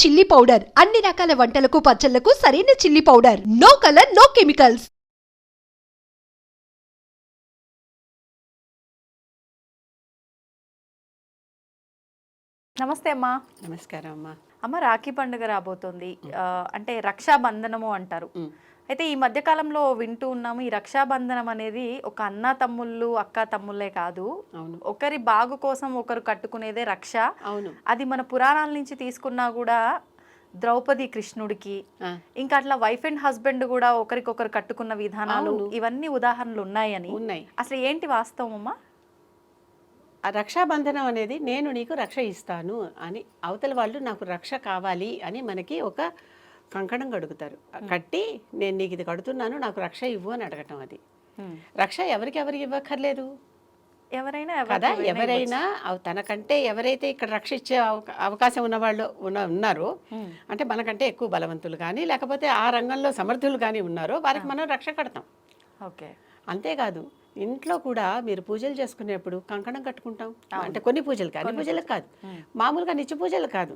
Chilli powder అన్ని రకాల వంటలకు పచ్చళ్లకు సరైన chilli powder. No colour, no chemicals. నమస్తే అమ్మా. నమస్కారం అమ్మా. అమ్మ, రాఖీ పండుగ రాబోతోంది. అంటే రక్షాబంధనము అంటారు. అయితే ఈ మధ్య కాలంలో వింటూ ఉన్నాము, ఈ రక్షాబంధనం అనేది ఒక అన్న తమ్ముళ్ళు అక్క తమ్ముళ్ళే కాదు, ఒకరి బాగు కోసం ఒకరు కట్టుకునేదే రక్ష. అవును, అది మన పురాణాల నుంచి తీసుకున్నా కూడా ద్రౌపది కృష్ణుడికి, ఇంకా అట్లా వైఫ్ అండ్ హస్బెండ్ కూడా ఒకరికొకరు కట్టుకున్న విధానాలు, ఇవన్నీ ఉదాహరణలు ఉన్నాయి. అసలు ఏంటి వాస్తవం అమ్మా? ఆ రక్షాబంధనం అనేది నేను నీకు రక్ష ఇస్తాను అని, అవతల వాళ్ళు నాకు రక్ష కావాలి అని మనకి ఒక కంకణం కడుగుతారు. కట్టి నేను నీకు ఇది కడుతున్నాను, నాకు రక్ష ఇవ్వు అని అడగటం. అది రక్ష ఎవరికి ఇవ్వక్కర్లేదు ఎవరైనా కదా. ఎవరైనా తనకంటే ఎవరైతే ఇక్కడ రక్ష ఇచ్చే అవకాశం ఉన్నవాళ్ళు ఉన్నారో, అంటే మనకంటే ఎక్కువ బలవంతులు కానీ లేకపోతే ఆ రంగంలో సమర్థులు కానీ ఉన్నారో వారికి మనం రక్ష కడతాం. ఓకే. అంతేకాదు, ఇంట్లో కూడా మీరు పూజలు చేసుకునేప్పుడు కంకణం కట్టుకుంటాం. అంటే కొన్ని పూజలు కాదు, అన్ని పూజలకు కాదు, మామూలుగా నిత్య పూజలు కాదు,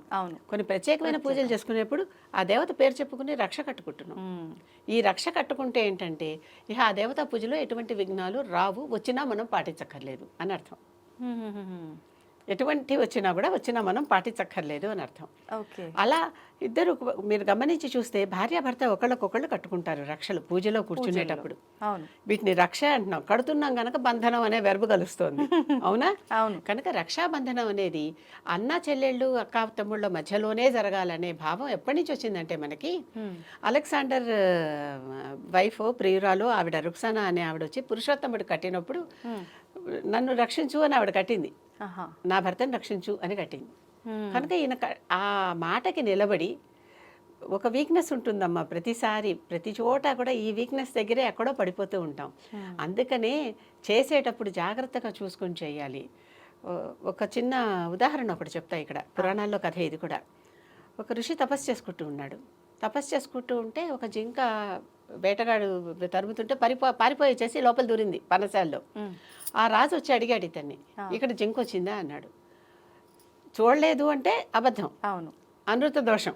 కొన్ని ప్రత్యేకమైన పూజలు చేసుకునేప్పుడు ఆ దేవత పేరు చెప్పుకుని రక్ష కట్టుకుంటున్నాం. ఈ రక్ష కట్టుకుంటే ఏంటంటే ఇక ఆ దేవత పూజలో ఎటువంటి విఘ్నాలు రావు, వచ్చినా మనం పాటించక్కర్లేదు అని అర్థం. ఎటువంటి వచ్చినా మనం పాటించక్కర్లేదు అని అర్థం. అలా ఇద్దరు మీరు గమనించి చూస్తే భార్యాభర్త ఒకళ్ళకొకళ్ళు కట్టుకుంటారు రక్షలు పూజలో కూర్చునేటప్పుడు. వీటిని రక్ష అంటున్నాం, కడుతున్నాం గనక బంధనం అనే వెర్బు కలుస్తోంది. అవునా? అవును. కనుక రక్షాబంధనం అనేది అన్న చెల్లెళ్ళు అక్క తమ్ముళ్ళ మధ్యలోనే జరగాలనే భావం ఎప్పటి నుంచి వచ్చిందంటే మనకి అలెగ్జాండర్ వైఫ్ ప్రియురాలు ఆవిడ రుక్సానా అనే ఆవిడ వచ్చి పురుషోత్తముడు కట్టినప్పుడు నన్ను రక్షించు అని ఆవిడ కట్టింది, నా భర్తను రక్షించు అని కట్టింది. కనుక ఈయన ఆ మాటకి నిలబడి, ఒక వీక్నెస్ ఉంటుందమ్మా ప్రతిసారి ప్రతి చోట కూడా ఈ వీక్నెస్ దగ్గరే ఎక్కడో పడిపోతూ ఉంటాం. అందుకనే చేసేటప్పుడు జాగ్రత్తగా చూసుకొని చేయాలి. ఒక చిన్న ఉదాహరణ ఒకటి చెప్తా ఇక్కడ, పురాణాల్లో కథ ఇది కూడా. ఒక ఋషి తపస్సు చేసుకుంటూ ఉన్నాడు. తపస్సు చేసుకుంటూ ఉంటే ఒక జింక వేటగాడు తరుముతుంటే పారిపోయి వచ్చేసి లోపల దూరింది పనసాల్లో. ఆ రాజు వచ్చి అడిగాడు ఇతన్ని, ఇక్కడ జింక వచ్చిందా అన్నాడు. చూడలేదు అంటే అబద్ధం, అవును, అనృత దోషం.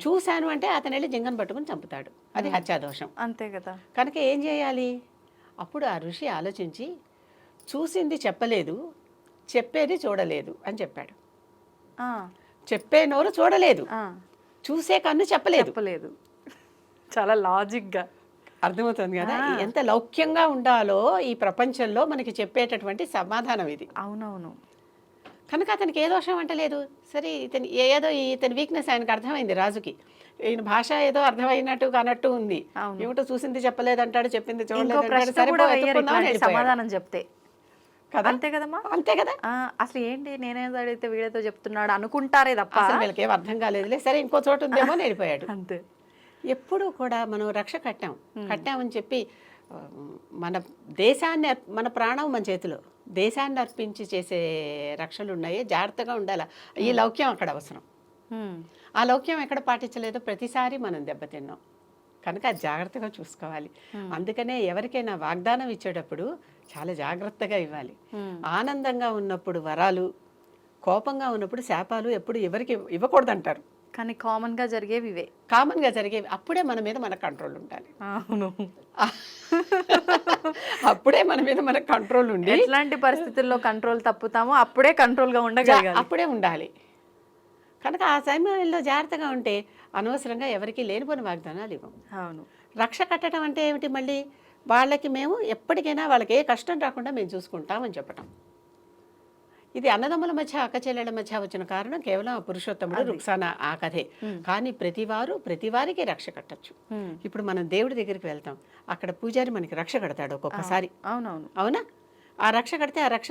చూశాను అంటే అతను వెళ్ళి జింకను పట్టుకుని చంపుతాడు, అది హత్యాదోషం. అంతే కదా. కనుక ఏం చేయాలి? అప్పుడు ఆ ఋషి ఆలోచించి చూసింది చెప్పలేదు, చెప్పేది చూడలేదు అని చెప్పాడు. చెప్పే నోరు చూడలేదు, చూసే కన్ను చెప్పలేదు. చాలా లాజిక్గా అర్థమవుతుంది కదా ఎంత లౌక్యంగా ఉండాలో ఈ ప్రపంచంలో మనకి చెప్పేటటువంటి సమాధానం ఇది. అవునవును. కనుక అతనికి ఏ దోషం అంటలేదు. సరే, ఇతని వీక్నెస్ ఆయనకు అర్థమైంది రాజుకి. ఈయన భాష ఏదో అర్థమైనట్టు కానట్టు ఉంది, ఏమిటో చూసింది చెప్పలేదు అంటాడు, చెప్పింది చూడలేదు సమాధానం చెప్తే కదా. అంతే కదమ్మా, అంతే కదా. అసలు ఏంటి నేనేదో అడిగితే వీడితో చెప్తున్నాడు అనుకుంటారే తప్ప వీళ్ళకి ఏం అర్థం కాలేదులే, సరే ఇంకో చోటు ఉందేమో అని వెళ్ళిపోయాడు. అంతే. ఎప్పుడూ కూడా మనం రక్ష కట్టామని చెప్పి మన దేశాన్ని, మన ప్రాణం మన చేతిలో, దేశాన్ని అర్పించి చేసే రక్షలు ఉన్నాయి, జాగ్రత్తగా ఉండాలి. ఈ లౌక్యం అక్కడ అవసరం. ఆ లౌక్యం ఎక్కడ పాటించలేదో ప్రతిసారి మనం దెబ్బతిన్నాం. కనుక జాగ్రత్తగా చూసుకోవాలి. అందుకనే ఎవరికైనా వాగ్దానం ఇచ్చేటప్పుడు చాలా జాగ్రత్తగా ఇవ్వాలి. ఆనందంగా ఉన్నప్పుడు వరాలు, కోపంగా ఉన్నప్పుడు శాపాలు ఎప్పుడు ఎవరికి ఇవ్వకూడదు అంటారు. కానీ కామన్గా జరిగేవి అప్పుడే మన మీద మన కంట్రోల్ ఉండాలి. అవును, అప్పుడే మన మీద మన కంట్రోల్ ఉండి, ఎట్లాంటి పరిస్థితుల్లో కంట్రోల్ తప్పుతామో అప్పుడే కంట్రోల్గా ఉండగలగాలి, అప్పుడే ఉండాలి. కనుక ఆ సమయంలో జాగ్రత్తగా ఉంటే అనవసరంగా ఎవరికి లేనిపోని వాగ్దానాలు ఇవ్వం. అవును. రక్ష కట్టడం అంటే ఏమిటి? మళ్ళీ వాళ్ళకి మేము ఎప్పటికైనా వాళ్ళకి ఏ కష్టం రాకుండా మేము చూసుకుంటామని చెప్పటం. ఇది అన్నదమ్ముల మధ్య అక్క చెల్లెళ్ళ మధ్య వచ్చిన కారణం కేవలం పురుషోత్తముడు రుక్సానా ఆ కథే. కానీ ప్రతివారికి రక్ష కట్టచ్చు. ఇప్పుడు మనం దేవుడి దగ్గరికి వెళ్తాం, అక్కడ పూజారి మనకి రక్ష కడతాడు ఒక్కొక్కసారి. అవునా? ఆ రక్ష కడితే ఆ రక్ష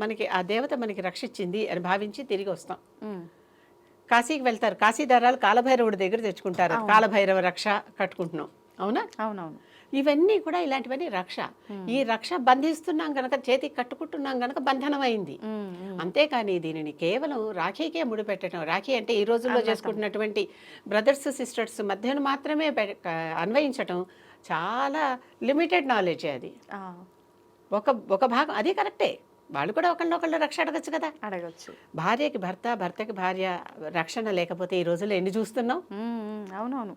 మనకి, ఆ దేవత మనకి రక్ష ఇచ్చింది అని భావించి తిరిగి వస్తాం. కాశీకి వెళ్తారు, కాశీదారాలు కాలభైరవుడి దగ్గర తెచ్చుకుంటారు, కాలభైరవ రక్ష కట్టుకుంటున్నాం. అవునా? అవునవును. ఇవన్నీ కూడా ఇలాంటివన్నీ రక్ష. ఈ రక్ష బంధిస్తున్నాం గనక, చేతికి కట్టుకుంటున్నాం గనక బంధనమైంది. అంతేకాని దీనిని కేవలం రాఖీకే ముడిపెట్టడం, రాఖీ అంటే ఈ రోజుల్లో చేసుకుంటున్నటువంటి బ్రదర్స్ సిస్టర్స్ మధ్యన మాత్రమే అన్వయించటం చాలా లిమిటెడ్ నాలెడ్జ్. అది ఒక భాగం, అది కరెక్టే, వాళ్ళు కూడా ఒకళ్ళొకళ్ళు రక్ష అడగచ్చు కదా. అడగచ్చు. భార్యకి భర్త, భర్తకి భార్య రక్షణ లేకపోతే ఈ రోజుల్లో ఎన్ని చూస్తున్నాం. అవునవును.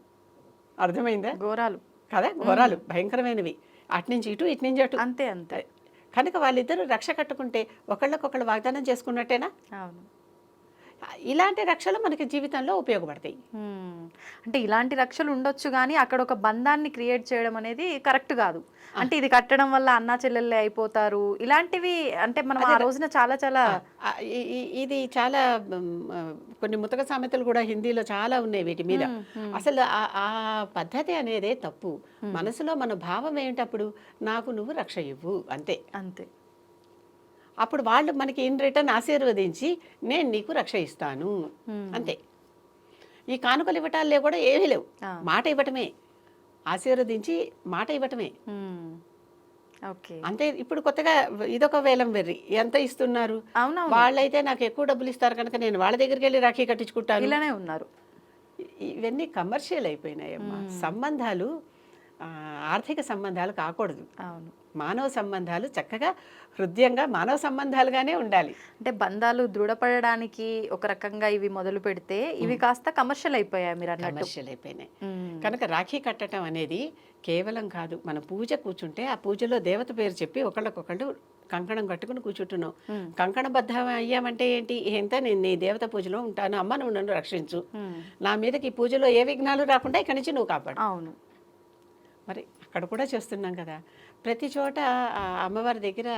అర్థమైందా? ఘోరాలు కదా, ఘోరాలు భయంకరమైనవి. అటు నుంచి ఇటు, ఇటు నుంచి అటు. అంతే అంతే. కనుక వాళ్ళిద్దరూ రక్ష కట్టుకుంటే ఒకళ్ళకొకళ్ళు వాగ్దానం చేసుకున్నట్టేనా? అవును. ఇలాంటి రక్షలు మనకి జీవితంలో ఉపయోగపడతాయి. అంటే ఇలాంటి రక్షలు ఉండొచ్చు కానీ అక్కడ ఒక బంధాన్ని క్రియేట్ చేయడం అనేది కరెక్ట్ కాదు. అంటే ఇది కట్టడం వల్ల అన్నా చెల్లెళ్ళే అయిపోతారు ఇలాంటివి. అంటే మనం ఆ రోజున చాలా చాలా ఇది చాలా కొన్ని ముతక సామెతలు కూడా హిందీలో చాలా ఉన్నాయి వీటి మీద. అసలు ఆ పద్ధతి అనేదే తప్పు. మనసులో మన భావం ఏంటప్పుడు, నాకు నువ్వు రక్ష ఇవ్వు అంతే అంతే. అప్పుడు వాళ్ళు మనకి ఇన్ రిటర్న్ ఆశీర్వదించి నేను నీకు రక్ష ఇస్తాను అంతే. ఈ కానుకలు ఇవ్వటాలే కూడా ఏమీ లేవు, మాట ఇవ్వటమే, ఆశీర్వదించి మాట ఇవ్వటమే అంతే. ఇప్పుడు కొత్తగా ఇదొక వేలం వెర్రి, ఎంత ఇస్తున్నారు, వాళ్ళైతే నాకు ఎక్కువ డబ్బులు ఇస్తారు కనుక నేను వాళ్ళ దగ్గరికి వెళ్ళి రాఖీ కట్టించుకుంటాను, ఇలానే ఉన్నారు. ఇవన్నీ కమర్షియల్ అయిపోయినాయమ్మా. సంబంధాలు ఆర్థిక సంబంధాలు కాకూడదు. అవును. మానవ సంబంధాలు చక్కగా హృదయంగా మానవ సంబంధాలుగానే ఉండాలి. అంటే బంధాలు దృఢపడడానికి ఒక రకంగా ఇవి మొదలు పెడితే ఇవి కాస్త కమర్షియల్ అయిపోయాయి. మీరు అన్నట్టు కమర్షియల్ అయిపోయినాయి కనుక రాఖీ కట్టడం అనేది కేవలం కాదు. మన పూజ కూర్చుంటే ఆ పూజలో దేవత పేరు చెప్పి ఒకళ్ళకొకళ్ళు కంకణం కట్టుకుని కూర్చుంటున్నాం. కంకణబద్ధం అయ్యామంటే ఏంటి, ఎంత నేను నీ దేవత పూజలో ఉంటాను, అమ్మ నువ్వు నన్ను రక్షించు, నా మీదకి ఈ పూజలో ఏ విఘ్నాలు రాకుండా ఇక్కడి నుంచి నువ్వు కాపాడు. అవును. మరి అక్కడ కూడా చేస్తున్నాం కదా. ప్రతి చోట అమ్మవారి దగ్గర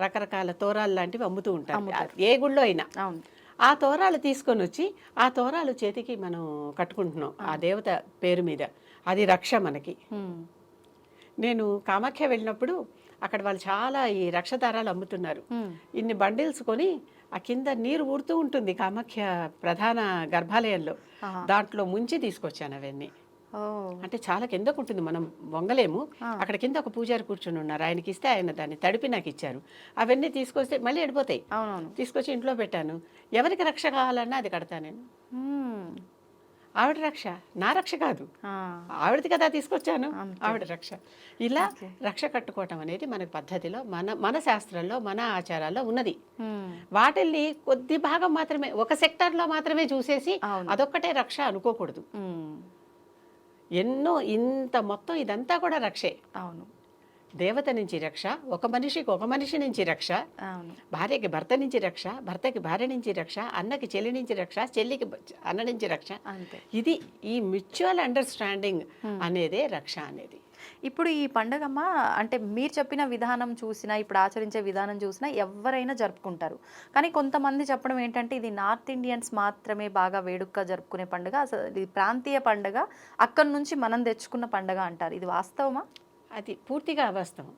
రకరకాల తోరాలు లాంటివి అమ్ముతూ ఉంటారు, ఏ గుళ్ళో అయినా. ఆ తోరాలు తీసుకొని వచ్చి ఆ తోరాలు చేతికి మనం కట్టుకుంటున్నాం ఆ దేవత పేరు మీద. అది రక్ష మనకి. నేను కామాఖ్య వెళ్ళినప్పుడు అక్కడ వాళ్ళు చాలా ఈ రక్ష దారాలు అమ్ముతున్నారు. ఇన్ని బండిల్స్ కొని ఆ కింద నీరు ఊడుతూ ఉంటుంది కామాఖ్య ప్రధాన గర్భాలయంలో, దాంట్లో ముంచి తీసుకొచ్చాను అవన్నీ. అంటే చాలా కిందకు ఉంటుంది, మనం వంగలేము. అక్కడ కింద ఒక పూజారి కూర్చుని ఉన్నారు, ఆయనకి ఇస్తే ఆయన దాన్ని తడిపి నాకు ఇచ్చారు. అవన్నీ తీసుకొస్తే మళ్ళీ ఎడిపోతాయి. తీసుకొచ్చి ఇంట్లో పెట్టాను. ఎవరికి రక్ష కావాలన్నా అది కడతా నేను. ఆవిడ రక్ష, నా రక్ష కాదు, ఆవిడది కదా తీసుకొచ్చాను, ఆవిడ రక్ష. ఇలా రక్ష కట్టుకోవటం అనేది మన పద్ధతిలో, మన శాస్త్రంలో, మన ఆచారాల్లో ఉన్నది. వాటిల్ని కొద్ది భాగం మాత్రమే, ఒక సెక్టార్లో మాత్రమే చూసేసి అదొక్కటే రక్ష అనుకోకూడదు. ఎన్నో ఇంత మొత్తం ఇదంతా కూడా రక్షే. అవును. దేవత నుంచి రక్ష, ఒక మనిషికి ఒక మనిషి నుంచి రక్ష, భార్యకి భర్త నుంచి రక్ష, భర్తకి భార్య నుంచి రక్ష, అన్నకి చెల్లి నుంచి రక్ష, చెల్లికి అన్న నుంచి రక్ష. ఇది ఈ మ్యూచువల్ అండర్స్టాండింగ్ అనేదే రక్ష అనేది. ఇప్పుడు ఈ పండగమ్మ అంటే మీరు చెప్పిన విధానం చూసినా, ఇప్పుడు ఆచరించే విధానం చూసినా ఎవరైనా జరుపుకుంటారు. కానీ కొంతమంది చెప్పడం ఏంటంటే ఇది నార్త్ ఇండియన్స్ మాత్రమే బాగా వేడుకగా జరుపుకునే పండుగ, అసలు ఇది ప్రాంతీయ పండుగ, అక్కడి నుంచి మనం తెచ్చుకున్న పండుగ అంటారు. ఇది వాస్తవమా? అది పూర్తిగా అవాస్తవం.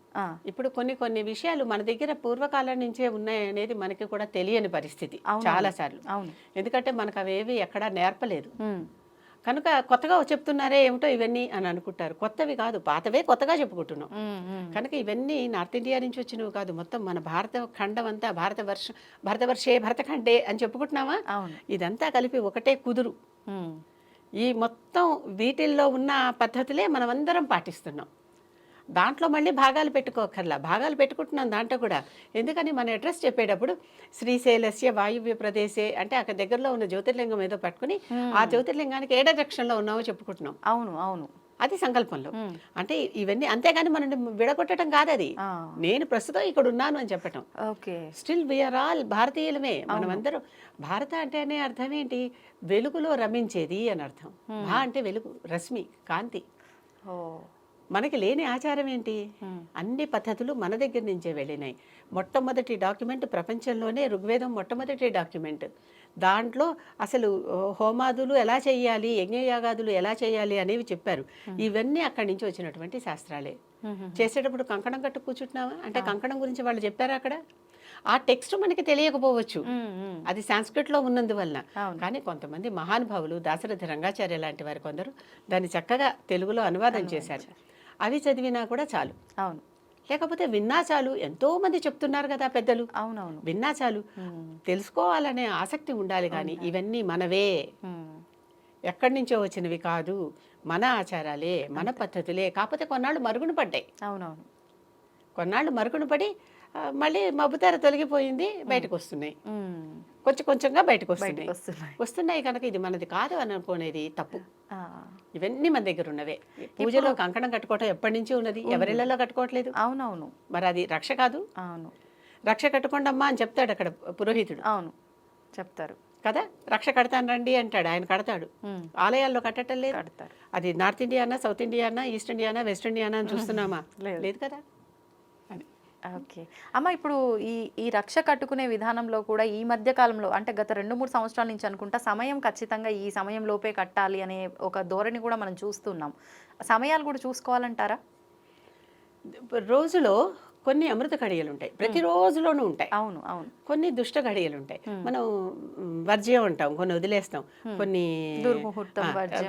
ఇప్పుడు కొన్ని విషయాలు మన దగ్గర పూర్వకాలం నుంచే ఉన్నాయి అనేది మనకి కూడా తెలియని పరిస్థితి చాలా సార్లు. ఎందుకంటే మనకు అవేవి ఎక్కడా నేర్పలేదు కనుక కొత్తగా చెప్తున్నారే ఏమిటో ఇవన్నీ అని అనుకుంటారు. కొత్తవి కాదు, పాతవే కొత్తగా చెప్పుకుంటున్నాం. కనుక ఇవన్నీ నార్త్ ఇండియా నుంచి వచ్చినవి కాదు, మొత్తం మన భారత ఖండం అంతా భారతవర్షే భరతఖండే అని చెప్పుకుంటున్నామా. ఇదంతా కలిపి ఒకటే కుదురు. ఈ మొత్తం వీటిల్లో ఉన్న పద్ధతులే మనం అందరం పాటిస్తున్నాం. దాంట్లో మళ్ళీ భాగాలు పెట్టుకోకర్లా, భాగాలు పెట్టుకుంటున్నాం దాంట్లో కూడా. ఎందుకని మన అడ్రస్ చెప్పేటప్పుడు శ్రీశైలస్య వాయువ్య ప్రదేశే అంటే అక్కడ దగ్గరలో ఉన్న జ్యోతిర్లింగం ఏదో పట్టుకుని ఆ జ్యోతిర్లింగానికి ఏ డైరెక్షన్లో ఉన్నామో చెప్పుకుంటున్నాం. అవును అవును, అది సంకల్పంలో. అంటే ఇవన్నీ అంతేగాని మనం విడగొట్టడం కాదు, అది నేను ప్రస్తుతం ఇక్కడ ఉన్నాను అని చెప్పటం. స్టిల్ వీఆర్ ఆల్ భారతీయులమే మనమందరం. భారత అంటేనే అర్థం ఏంటి, వెలుగులో రమించేది అని అర్థం. భా అంటే వెలుగు, రశ్మి, కాంతి. మనకి లేని ఆచారం ఏంటి, అన్ని పద్ధతులు మన దగ్గర నుంచే వెళ్ళినాయి. మొట్టమొదటి డాక్యుమెంట్ ప్రపంచంలోనే ఋగ్వేదం మొట్టమొదటి డాక్యుమెంట్. దాంట్లో అసలు హోమాదులు ఎలా చేయాలి, యజ్ఞయాగాదులు ఎలా చేయాలి అనేవి చెప్పారు. ఇవన్నీ అక్కడి నుంచి వచ్చినటువంటి శాస్త్రాలే. చేసేటప్పుడు కంకణం కట్టు కూర్చుంటున్నావా అంటే కంకణం గురించి వాళ్ళు చెప్పారు అక్కడ. ఆ టెక్స్ట్ మనకి తెలియకపోవచ్చు, అది సంస్కృతిలో ఉన్నందువల్ల. కానీ కొంతమంది మహానుభావులు, దాశరథి రంగాచార్య లాంటి వారు కొందరు దాన్ని చక్కగా తెలుగులో అనువాదం చేశారు. అవి చదివినా కూడా చాలు. అవును, లేకపోతే విన్నా చాలు. ఎంతో మంది చెప్తున్నారు కదా పెద్దలు. అవునవును, విన్నా చాలు. తెలుసుకోవాలనే ఆసక్తి ఉండాలి. కానీ ఇవన్నీ మనవే, ఎక్కడి నుంచో వచ్చినవి కాదు, మన ఆచారాలే, మన పద్ధతులే. కాకపోతే కొన్నాళ్ళు మరుగున పడ్డాయి. అవునవును, కొన్నాళ్ళు మరుగున పడి మళ్ళీ మబ్బుతెర తొలగిపోయింది, బయటకు వస్తున్నాయి, కొంచెం కొంచెంగా బయటకు వస్తున్నాయి కనుక ఇది మనది కాదు అని అనుకునేది తప్పు. ఇవన్నీ మన దగ్గర ఉన్నవే. పూజలో కంకణం కట్టుకోవటం ఎప్పటి నుంచి ఉన్నది, ఎవరిళ్లలో కట్టుకోవట్లేదు. అవునవును. మరి అది రక్ష కాదు. అవును, రక్ష కట్టుకోండమ్మా అని చెప్తాడు అక్కడ పురోహితుడు. అవును చెప్తారు కదా, రక్ష కడతాను రండి అంటాడు, ఆయన కడతాడు. ఆలయాల్లో కట్టడం లేదు. కడతారు. అది north Indiana, south Indiana, east Indiana, west Indiana అని చూస్తున్నామా? లేదు కదా. ఓకే అమ్మ, ఇప్పుడు ఈ రక్ష కట్టుకునే విధానంలో కూడా ఈ మధ్య కాలంలో అంటే గత 2-3 సంవత్సరాల నుంచి అనుకుంటా సమయం ఖచ్చితంగా ఈ సమయం లోపే కట్టాలి అనే ఒక ధోరణి కూడా మనం చూస్తున్నాం. సమయాలు కూడా చూసుకోవాలంటారా? రోజులో కొన్ని అమృత ఘడియలు ఉంటాయి, ప్రతి రోజులోనూ ఉంటాయి. అవును అవును. కొన్ని దుష్ట ఘడియలు ఉంటాయి, మనం వర్జ్యం అంటాం, కొన్ని వదిలేస్తాం, కొన్ని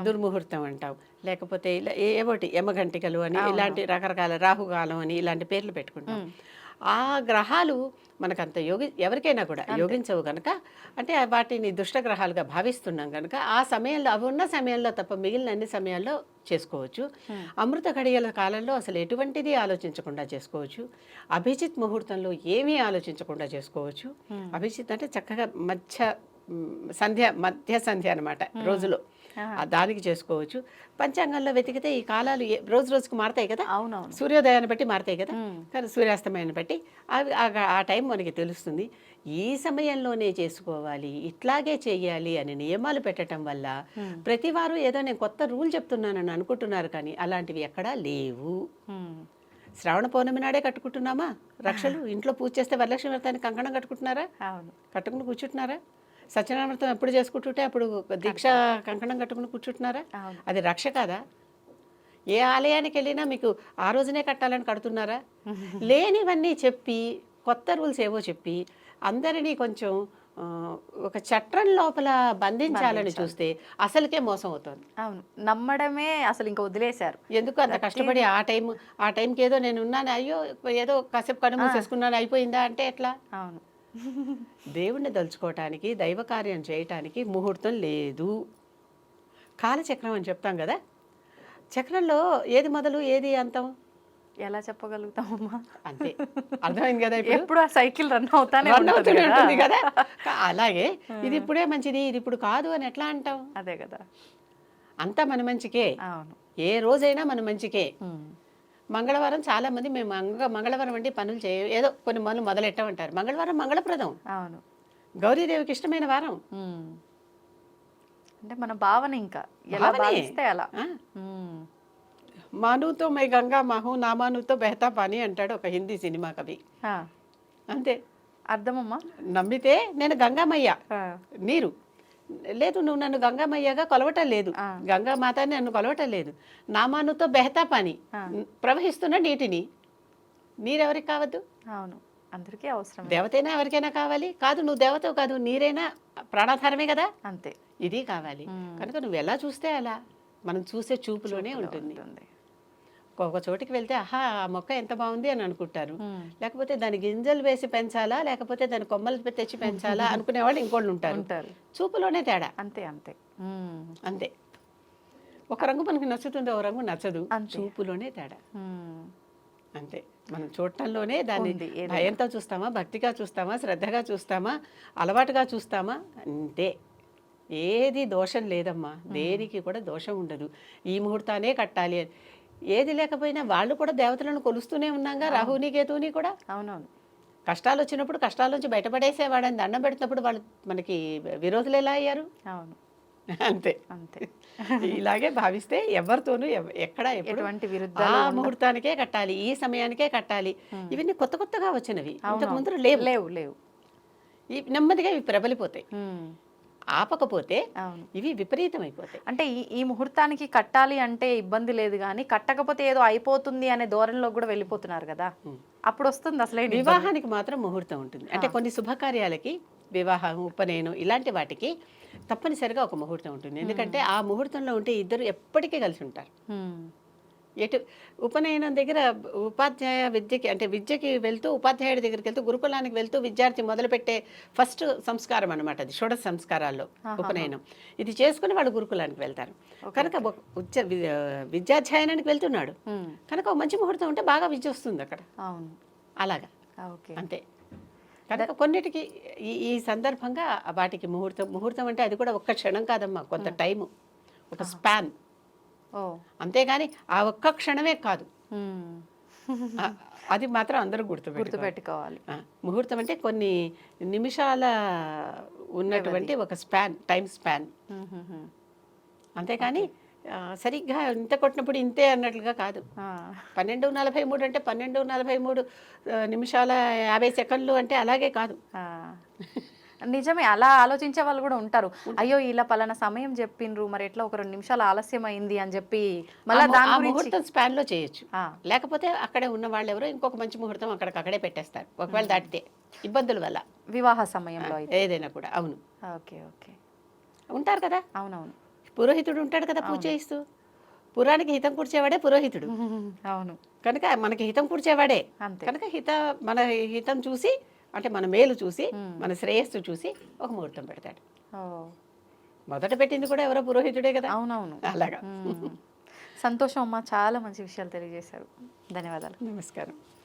దుర్ముహూర్తం అంటాం, లేకపోతే ఇలా ఏవోటి యమగంటికలు అని ఇలాంటి రకరకాల రాహుకాలం అని ఇలాంటి పేర్లు పెట్టుకుంటాం. ఆ గ్రహాలు మనకంత ఎవరికైనా కూడా యోగించవు కనుక, అంటే వాటిని దుష్టగ్రహాలుగా భావిస్తున్నాం కనుక ఆ సమయంలో అవి ఉన్న సమయంలో తప్ప మిగిలిన అన్ని సమయాల్లో చేసుకోవచ్చు. అమృత ఘడియల కాలంలో అసలు ఎటువంటిది ఆలోచించకుండా చేసుకోవచ్చు. అభిజిత్ ముహూర్తంలో ఏమీ ఆలోచించకుండా చేసుకోవచ్చు. అభిజిత్ అంటే చక్కగా మధ్య సంధ్య అనమాట రోజులో, దానికి చేసుకోవచ్చు. పంచాంగంలో వెతికితే ఈ కాలాలు రోజు రోజుకు మారుతాయి కదా. అవునవును. సూర్యోదయాన్ని బట్టి మారుతాయి కదా, కానీ సూర్యాస్తమయాన్ని బట్టి అవి ఆ టైం మనకి తెలుస్తుంది. ఈ సమయంలోనే చేసుకోవాలి, ఇట్లాగే చేయాలి అని నియమాలు పెట్టడం వల్ల ప్రతి వారు ఏదో నేను కొత్త రూల్ చెప్తున్నానని అనుకుంటున్నారు, కానీ అలాంటివి ఎక్కడా లేవు. శ్రావణ పౌర్ణమి నాడే కట్టుకుంటున్నామా రక్షలు? ఇంట్లో పూజ చేస్తే వరలక్ష్మి వ్రతానికి కంకణం కట్టుకుంటున్నారా? కట్టుకుని కూర్చుంటున్నారా? సత్యనారాయణ వ్రతం ఎప్పుడు చేసుకుంటుంటే అప్పుడు దీక్ష కంకణం కట్టుకుని కూర్చుంటున్నారా? అది రక్ష కాదా? ఏ ఆలయానికి వెళ్ళినా మీకు ఆ రోజునే కట్టాలని కడుతున్నారా? లేనివన్నీ చెప్పి కొత్త రూల్స్ ఏవో చెప్పి అందరినీ కొంచెం ఒక చట్రం లోపల బంధించాలని చూస్తే అసలుకే మోసం అవుతుంది. అవును, నమ్మడమే అసలు ఇంకా వదిలేశారు. ఎందుకు అంత కష్టపడి ఆ టైంకి ఏదో నేను ఉన్నాను, అయ్యో ఏదో కాసేపు కన్ను మూసేసుకున్నాను అయిపోయిందా అంటే ఎట్లా? అవును. దేవుణ్ణి దలుచుకోవటానికి, దైవ కార్యం చేయటానికి ముహూర్తం లేదు. కాలచక్రం అని చెప్తాం కదా, చక్రంలో ఏది మొదలు ఏది అంతం ఎలా చెప్పగలుగుతామమ్మా? అంతే, అర్థమైంది కదా. ఎప్పుడు ఆ సైకిల్ రన్ అవుతానే ఉంటుంది కదా. అలాగే ఇది ఇప్పుడే మంచిది, ఇది ఇప్పుడు కాదు అని ఎట్లా అంటాం? అదే కదా. అంతా మన మంచికే. అవును, ఏ రోజైనా మన మంచికే. మంగళవారం చాలా మంది మేము మంగళవారం అంటే పనులు ఏదో కొన్ని పనులు మొదలెట్టామంటారు. మంగళవారం మంగళప్రదం. అవును, గౌరీదేవికి ఇష్టమైన వారం. అంటే మన భావన ఇంకా ఎలా భావిస్తే అలా. మానుతో మై గంగా మాహు నా మానుతో బెహతా పాని అంటాడు ఒక హిందీ సినిమా కవి. అంతే అర్థమమ్మా. నమ్మితే నేను గంగామయ్య, నీరు లేదు, నువ్వు నన్ను గంగామయ్యగా కొలవటం లేదు, గంగా మాతని నన్ను కొలవటం లేదు, నా మానుతో బెహతా పాని, ప్రవహిస్తున్న నీటిని. నీరెవరికి కావద్దు? అవును, అందరికీ అవసరం. దేవతైనా ఎవరికైనా కావాలి. కాదు నువ్వు దేవతవు కాదు, నీరైనా ప్రాణాధారమే కదా. అంతే, ఇది కావాలి. కనుక నువ్వు ఎలా చూస్తే అలా, మనం చూసే చూపులోనే ఉంటుంది. ఒక చోటికి వెళ్తే ఆహా ఆ మొక్క ఎంత బాగుంది అని అనుకుంటారు, లేకపోతే దాని గింజలు వేసి పెంచాలా లేకపోతే దాని కొమ్మలు తెచ్చి పెంచాలా అనుకునే వాళ్ళు ఇంకోళ్ళు ఉంటారు. చూపులోనే తేడా. అంతే అంతే అంతే. ఒక రంగు మనకు నచ్చుతుంది, ఒక రంగు నచ్చదు, చూపులోనే తేడా. అంతే. మనం చూడటంలోనే దాన్ని భయంతో చూస్తామా, భక్తిగా చూస్తామా, శ్రద్ధగా చూస్తామా, అలవాటుగా చూస్తామా, అంతే. ఏది దోషం లేదమ్మా, దేనికి కూడా దోషం ఉండదు. ఈ ముహూర్తానే కట్టాలి అని ఏది లేకపోయినా వాళ్ళు కూడా దేవతలను కొలుస్తూనే ఉన్నాగా, రాహుని కేతువుని కూడా. అవునవును. కష్టాలు వచ్చినప్పుడు కష్టాల నుంచి బయటపడేసేవాడని దండం పెడుతున్నప్పుడు వాళ్ళు మనకి విరోధులు ఎలా అయ్యారు? అవును, అంతే అంతే. ఇలాగే భావిస్తే ఎవరితోనూ ఎక్కడ ఆ ముహూర్తానికే కట్టాలి, ఈ సమయానికే కట్టాలి. ఇవన్నీ కొత్త కొత్తగా వచ్చినవి, ఇంతకు ముందు లేవు లేవు లేవు. నెమ్మదిగా ఇవి ప్రబలిపోతాయి. ఆపకపోతే ఇవి విపరీతం అయిపోతాయి. అంటే ఈ ముహూర్తానికి కట్టాలి అంటే ఇబ్బంది లేదు, కానీ కట్టకపోతే ఏదో అయిపోతుంది అనే ధోరణిలో కూడా వెళ్ళిపోతున్నారు కదా, అప్పుడు వస్తుంది అసలే. వివాహానికి మాత్రం ముహూర్తం ఉంటుంది. అంటే కొన్ని శుభకార్యాలకి, వివాహం, ఉపనయనం ఇలాంటి వాటికి తప్పనిసరిగా ఒక ముహూర్తం ఉంటుంది. ఎందుకంటే ఆ ముహూర్తంలో ఉంటే ఇద్దరు ఎప్పటికీ కలిసి ఉంటారు. ఉపనయనం దగ్గర ఉపాధ్యాయ విద్యకి, అంటే విద్యకి వెళ్తూ ఉపాధ్యాయుడి దగ్గరికి వెళ్తూ గురుకులానికి వెళ్తూ విద్యార్థి మొదలుపెట్టే ఫస్ట్ సంస్కారం అనమాట అది. షోడశ సంస్కారాల్లో ఉపనయనం. ఇది చేసుకుని వాళ్ళు గురుకులానికి వెళ్తారు కనుక విద్యాధ్యయనానికి వెళ్తున్నాడు కనుక మంచి ముహూర్తం ఉంటే బాగా విద్య వస్తుంది అక్కడ. అలాగా ఓకే. అంతే. కనుక కొన్నిటికి ఈ సందర్భంగా వాటికి ముహూర్తం అంటే అది కూడా ఒక్క క్షణం కాదమ్మా, కొంత టైము, ఒక స్పాన్. ఓ. అంతేగాని ఆ ఒక్క క్షణమే కాదు, మ్మ్. అది మాత్రం అందరూ గుర్తుపెట్టుకోవాలి. గుర్తుపెట్టుకోవాలి. ముహూర్తం అంటే కొన్ని నిమిషాల ఉన్నటువంటి ఒక స్పాన్, టైం స్పాన్. మ్మ్. అంతేకాని సరిగ్గా ఇంత కొట్టినప్పుడు ఇంతే అన్నట్లుగా కాదు. 12:43 అంటే 12:43 నిమిషాల 50 సెకండ్లు అంటే అలాగే కాదు. నిజమే, అలా ఆలోచించే వాళ్ళు కూడా ఉంటారు. అయ్యో ఇలా పలానా సమయం చెప్పిండ్రు, మరి ఎట్లా ఒక 2 నిమిషాలు ఆలస్యం అయింది అని చెప్పి మళ్ళీ దాని గురించి ముహూర్తం స్పాన్ లో చేయొచ్చు. లేకపోతే అక్కడే ఉన్న వాళ్ళు ఎవరో ఇంకొక మంచి ముహూర్తం అక్కడే పెట్టేస్తారు, ఒకవేళ దాటితే ఇబ్బందుల వల్ల, వివాహ సమయంలో ఏదైనా కూడా. అవును. Okay okay. ఉంటారు కదా. అవునవును. పురోహితుడు ఉంటాడు కదా పూజ చేయిస్తూ. పురానికి హితం కూర్చేవాడే పురోహితుడు. అవును. కనుక మనకి హితం కూర్చేవాడే. కనుక మన హితం చూసి, అంటే మన మేలు చూసి, మన శ్రేయస్సు చూసి ఒక ముహూర్తం పెడతాడు. మొదట పెట్టింది కూడా ఎవరో పురోహితుడే కదా. అవునవును. అలాగా. సంతోషం అమ్మా, చాలా మంచి విషయాలు తెలియజేశారు. ధన్యవాదాలు. నమస్కారం.